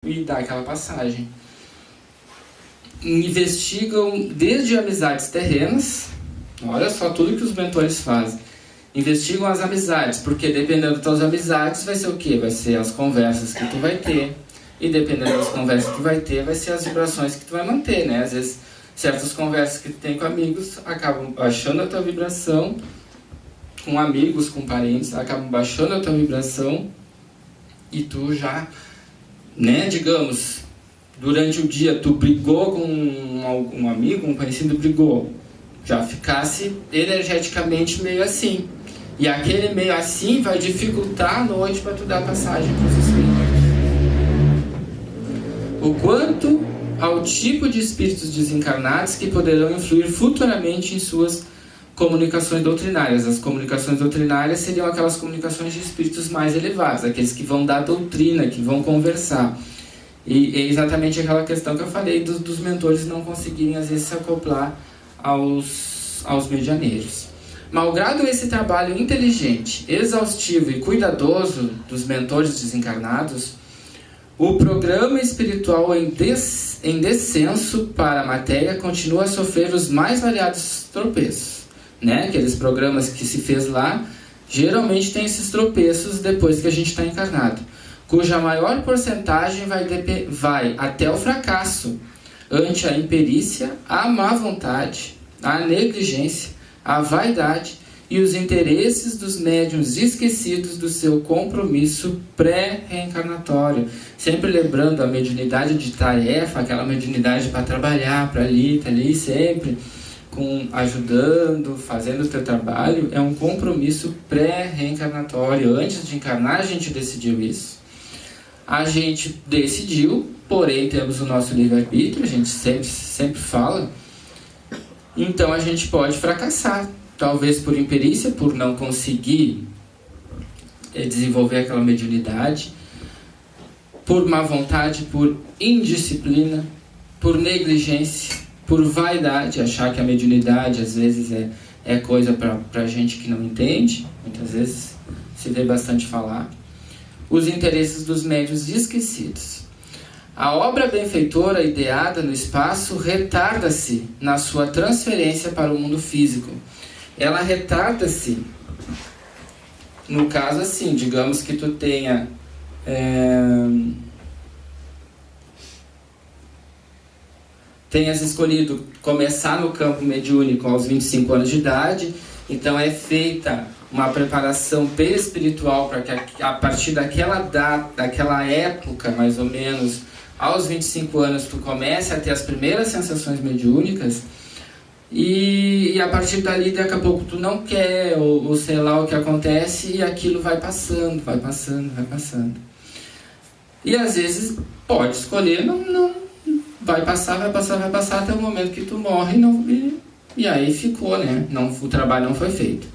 e dá aquela passagem. Investigam desde amizades terrenas, olha só tudo que os mentores fazem. Investigam as amizades, porque dependendo das tuas amizades vai ser o quê? Vai ser as conversas que tu vai ter. E dependendo das conversas que tu vai ter, vai ser as vibrações que tu vai manter, né? Às vezes, certas conversas que tu tem com amigos acabam baixando a tua vibração, com amigos, com parentes, acabam baixando a tua vibração e tu já, né, digamos, durante o dia tu brigou com um amigo, um conhecido brigou, já ficasse energeticamente meio assim. E aquele meio assim vai dificultar a noite para tu dar passagem para os espíritos. O quanto ao tipo de espíritos desencarnados que poderão influir futuramente em suas comunicações doutrinárias. As comunicações doutrinárias seriam aquelas comunicações de espíritos mais elevados, aqueles que vão dar doutrina, que vão conversar. E é exatamente aquela questão que eu falei dos mentores não conseguirem às vezes se acoplar aos medianeiros. Malgrado esse trabalho inteligente, exaustivo e cuidadoso dos mentores desencarnados, o programa espiritual em descenso para a matéria continua a sofrer os mais variados tropeços, né? Aqueles programas que se fez lá, geralmente tem esses tropeços depois que a gente está encarnado, cuja maior porcentagem vai até o fracasso, ante a imperícia, a má vontade, a negligência, a vaidade e os interesses dos médiuns esquecidos do seu compromisso pré-reencarnatório. Sempre lembrando a mediunidade de tarefa, aquela mediunidade para trabalhar, para ali, tá ali, sempre ajudando, fazendo o teu trabalho, é um compromisso pré-reencarnatório. Antes de encarnar, a gente decidiu isso. A gente decidiu, porém temos o nosso livre-arbítrio, a gente sempre fala, então a gente pode fracassar, talvez por imperícia, por não conseguir desenvolver aquela mediunidade, por má vontade, por indisciplina, por negligência, por vaidade, achar que a mediunidade às vezes é coisa para gente que não entende, muitas vezes se vê bastante falar. Os interesses dos médiuns esquecidos. A obra benfeitora ideada no espaço retarda-se na sua transferência para o mundo físico. Ela retarda-se, no caso assim, digamos que tu tenhas escolhido começar no campo mediúnico aos 25 anos de idade, então é feita uma preparação perispiritual para que a partir daquela data, daquela época mais ou menos, aos 25 anos tu comece a ter as primeiras sensações mediúnicas e a partir dali daqui a pouco tu não quer ou sei lá o que acontece e aquilo vai passando. E às vezes pode escolher, não vai passar até o momento que tu morre e aí ficou, né? O trabalho não foi feito.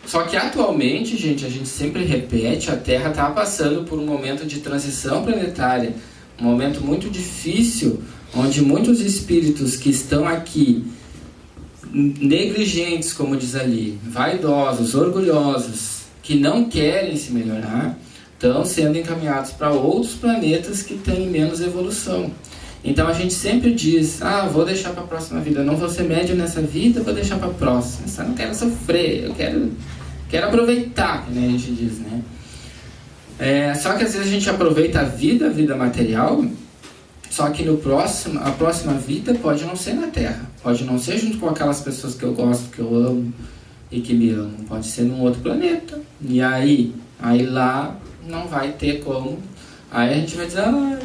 Só que atualmente, gente, a gente sempre repete, a Terra está passando por um momento de transição planetária, um momento muito difícil, onde muitos espíritos que estão aqui, negligentes, como diz ali, vaidosos, orgulhosos, que não querem se melhorar, estão sendo encaminhados para outros planetas que têm menos evolução. Então a gente sempre diz, vou deixar para a próxima vida, eu não vou ser médium nessa vida, vou deixar para a próxima, eu não quero sofrer, eu quero aproveitar, né, a gente diz, né? Só que às vezes a gente aproveita a vida material, só que a próxima vida pode não ser na Terra, pode não ser junto com aquelas pessoas que eu gosto, que eu amo e que me amam, pode ser num outro planeta, e aí lá não vai ter como. Aí a gente vai dizer,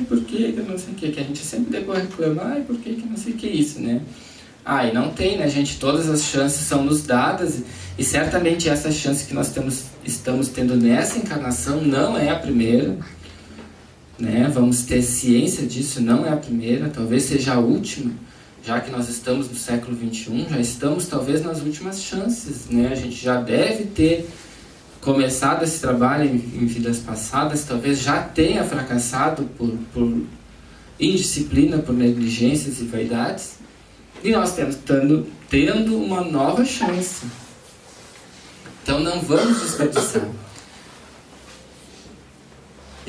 por que não sei o que a gente sempre depois reclama, por que não sei o que isso, né? E não tem, né, gente? Todas as chances são nos dadas e certamente essa chance que nós estamos tendo nessa encarnação não é a primeira, né? Vamos ter ciência disso, não é a primeira, talvez seja a última, já que nós estamos no século XXI, já estamos talvez nas últimas chances, né? A gente já deve ter começado esse trabalho em vidas passadas, talvez já tenha fracassado por indisciplina, por negligências e vaidades, e nós estamos tendo uma nova chance. Então não vamos desperdiçar.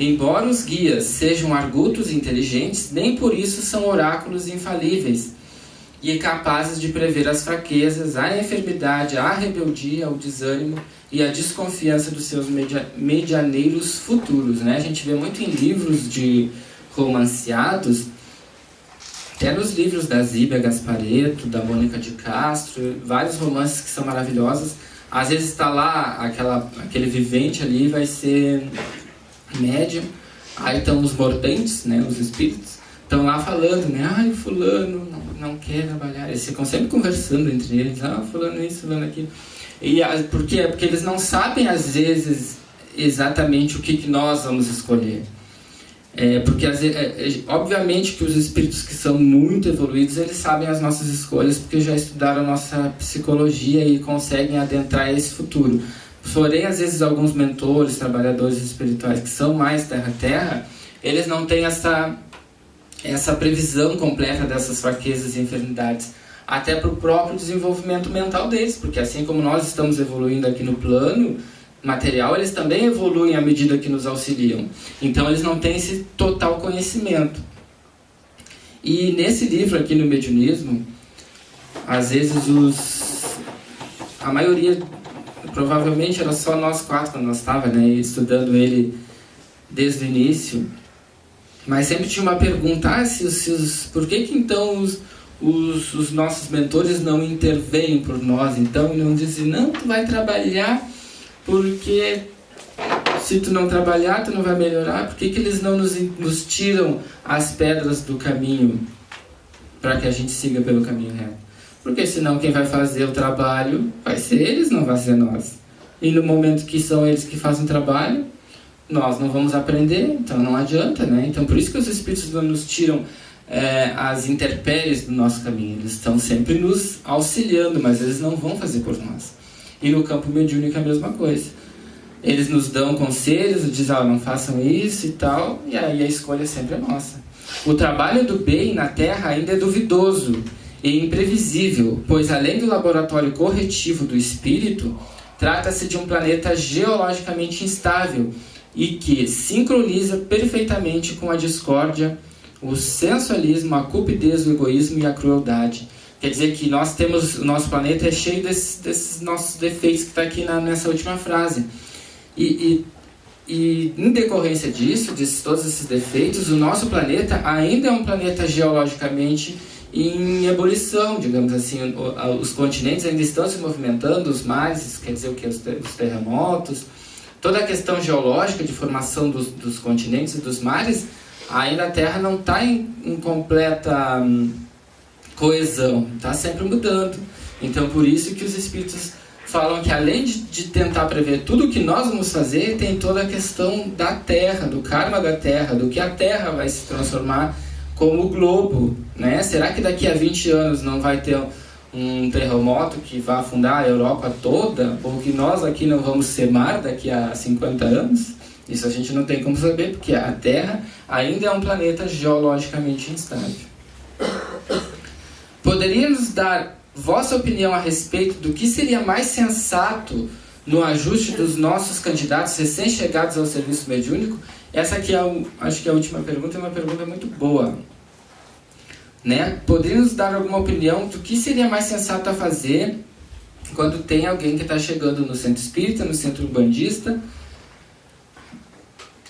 Embora os guias sejam argutos e inteligentes, nem por isso são oráculos infalíveis e capazes de prever as fraquezas, a enfermidade, a rebeldia, o desânimo e a desconfiança dos seus medianeiros futuros, né? A gente vê muito em livros de romanceados, até nos livros da Zíbia Gasparetto, da Mônica de Castro, vários romances que são maravilhosos. Às vezes está lá aquele vivente ali, vai ser médium, aí estão os mortantes, né, os espíritos, estão lá falando, né, o fulano não quer trabalhar, eles ficam sempre conversando entre eles, fulano isso, fulano aquilo. E por quê? Porque eles não sabem, às vezes, exatamente o que nós vamos escolher. Porque, obviamente, que os espíritos que são muito evoluídos, eles sabem as nossas escolhas, porque já estudaram a nossa psicologia e conseguem adentrar esse futuro. Porém, às vezes, alguns mentores, trabalhadores espirituais que são mais terra-terra, eles não têm essa previsão completa dessas fraquezas e enfermidades, até para o próprio desenvolvimento mental deles, porque assim como nós estamos evoluindo aqui no plano material, eles também evoluem à medida que nos auxiliam. Então, eles não têm esse total conhecimento. E nesse livro aqui no mediunismo, às vezes a maioria, provavelmente era só nós 4 quando nós estávamos, né, estudando ele desde o início, mas sempre tinha uma pergunta, por que então os nossos mentores não intervêm por nós, então, e não dizem, não, tu vai trabalhar, porque se tu não trabalhar, tu não vai melhorar. Por que eles não nos tiram as pedras do caminho para que a gente siga pelo caminho reto? Porque senão quem vai fazer o trabalho vai ser eles, não vai ser nós. E no momento que são eles que fazem o trabalho, nós não vamos aprender, então não adianta, né? Então por isso que os espíritos não nos tiram as intempéries do nosso caminho. Eles estão sempre nos auxiliando, mas eles não vão fazer por nós. E no campo mediúnico é a mesma coisa. Eles nos dão conselhos, dizem, não façam isso e tal, e aí a escolha sempre é nossa. O trabalho do bem na Terra ainda é duvidoso e imprevisível, pois além do laboratório corretivo do espírito, trata-se de um planeta geologicamente instável e que sincroniza perfeitamente com a discórdia, o sensualismo, a cupidez, o egoísmo e a crueldade. Quer dizer que o nosso planeta é cheio desses nossos defeitos que está aqui nessa última frase. E em decorrência disso, de todos esses defeitos, o nosso planeta ainda é um planeta geologicamente em ebulição, digamos assim. Os continentes ainda estão se movimentando, os mares, quer dizer o que? Os terremotos. Toda a questão geológica de formação dos continentes e dos mares, ainda a Terra não está em completa coesão, está sempre mudando. Então por isso que os espíritos falam que além de tentar prever tudo o que nós vamos fazer, tem toda a questão da Terra, do karma da Terra, do que a Terra vai se transformar como globo, né? Será que daqui a 20 anos não vai ter um terremoto que vai afundar a Europa toda, ou que nós aqui não vamos ser mar daqui a 50 anos? Isso a gente não tem como saber, porque a Terra ainda é um planeta geologicamente instável. Poderia nos dar vossa opinião a respeito do que seria mais sensato no ajuste dos nossos candidatos recém-chegados ao serviço mediúnico? Essa aqui acho que a última pergunta é uma pergunta muito boa, né? Poderia nos dar alguma opinião do que seria mais sensato a fazer quando tem alguém que está chegando no centro espírita, no centro umbandista,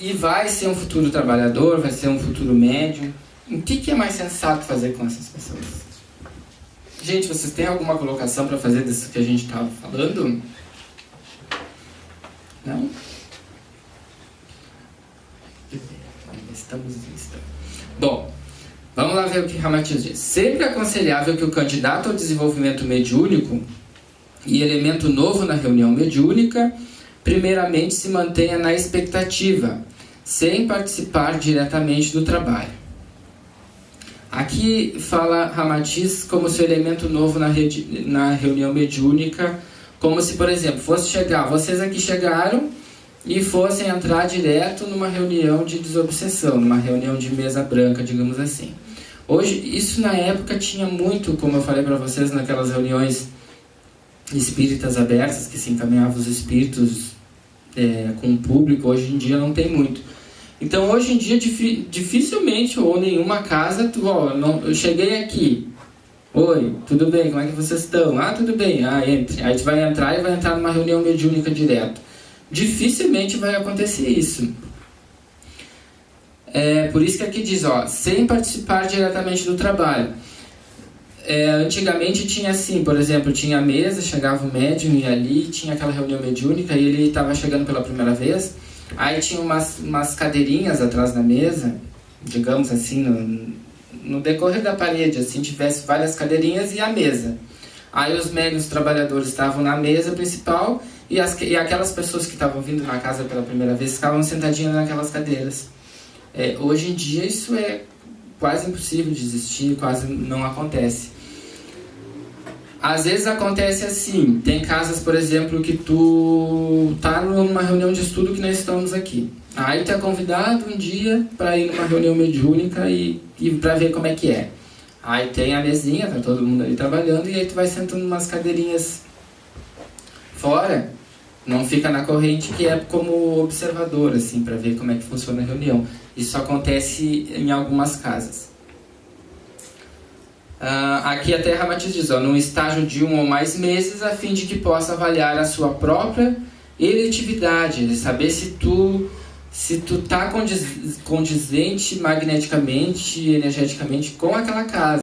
e vai ser um futuro trabalhador, vai ser um futuro médium? O que é mais sensato fazer com essas pessoas? Gente, vocês têm alguma colocação para fazer disso que a gente estava falando? Não? Estamos. Bom, vamos lá ver o que Ramatiz diz. Sempre é aconselhável que o candidato ao desenvolvimento mediúnico e elemento novo na reunião mediúnica, primeiramente se mantenha na expectativa, sem participar diretamente do trabalho. Aqui fala Ramatiz como se o elemento novo na reunião mediúnica, como se, por exemplo, vocês aqui chegaram e fossem entrar direto numa reunião de desobsessão, numa reunião de mesa branca, digamos assim. Hoje, isso na época tinha muito, como eu falei para vocês, naquelas reuniões espíritas abertas, que se encaminhavam os espíritos com o público. Hoje em dia não tem muito. Então, hoje em dia, dificilmente ou nenhuma casa, eu cheguei aqui. Oi, tudo bem? Como é que vocês estão? Ah, tudo bem. Ah, entre. Aí a gente vai entrar e vai entrar numa reunião mediúnica direto. Dificilmente vai acontecer isso. Por isso que aqui diz, sem participar diretamente do trabalho. Antigamente tinha assim, por exemplo, tinha a mesa, chegava o médium e ali tinha aquela reunião mediúnica e ele estava chegando pela primeira vez. Aí tinha umas cadeirinhas atrás da mesa, digamos assim, no decorrer da parede, assim, tivesse várias cadeirinhas e a mesa. Aí os médiuns trabalhadores estavam na mesa principal e aquelas pessoas que estavam vindo na casa pela primeira vez ficavam sentadinhas naquelas cadeiras. Hoje em dia isso é quase impossível de existir, quase não acontece. Às vezes acontece assim, tem casas, por exemplo, que tu tá numa reunião de estudo que nós estamos aqui. Aí tu é convidado um dia para ir numa reunião mediúnica e para ver como é que é. Aí tem a mesinha, tá todo mundo ali trabalhando, e aí tu vai sentando umas cadeirinhas fora, não fica na corrente, que é como observador, assim, para ver como é que funciona a reunião. Isso acontece em algumas casas. Aqui a Terra Matiz diz, num estágio de 1 ou mais meses, a fim de que possa avaliar a sua própria eletividade, saber se tu tá condizente magneticamente, energeticamente com aquela casa.